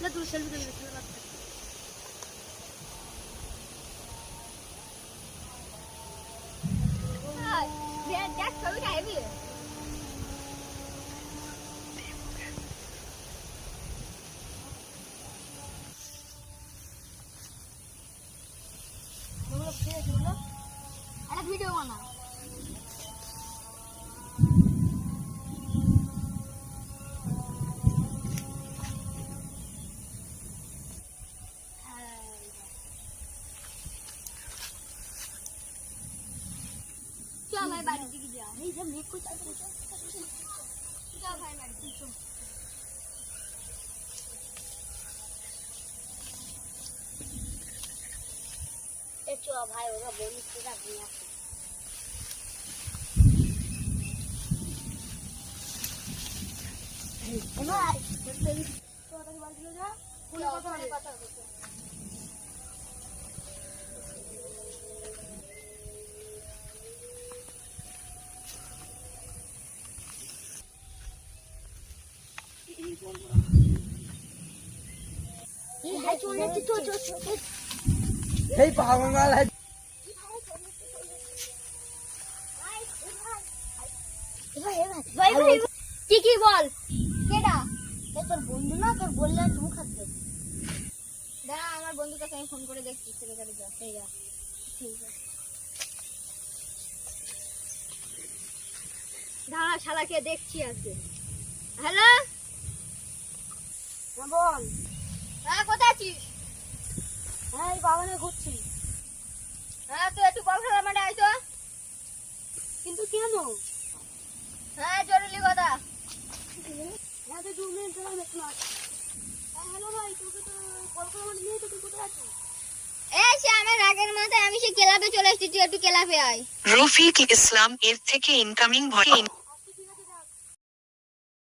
না তুই সেলফি তুলে দিস না দেখ ছবিটা হেভি একটা ভিডিও বানা চল ভাই বাড়ির দিকে যা এই যে মেঘ করছে চল ভাই বাড়ির দিকে চল এ চল ভাই ওরা বন্ধুরা নিয়ে আসে ভাই তোরা বাড়ি যা ফোনে কথা বলতে এই পাগল মাল কি বল কেডা তোর বন্ধু না তোর বললে তুমি খাচ্ছে দাঁড়া আমার বন্ধুর কাছে আমি ফোন করে দেখছি ছেলেটাকে যা ঠিক আছে দাঁড়া শালাকে দেখছি আজকে হ্যালো বল হ্যাঁ কোথায় আছিস হ্যাঁ বাগানে ঘুরছি হ্যাঁ তুই একটু বল খেলার মাঠে আইতো কিন্তু কেন হ্যাঁ জরুরি কথা হ্যাঁ তো 2 মিনিট ধরে দেখলাম হ্যালো ভাই তোকে তো কল করে মানে নিয়ে তুই কোথায় আছিস এই সে আমার রাগের মাথায় আমি সে ক্লাবে চলে এসেছি তুই একটু ক্লাবে আয় রফিক ইসলাম এর থেকে ইনকামিং ভয়েস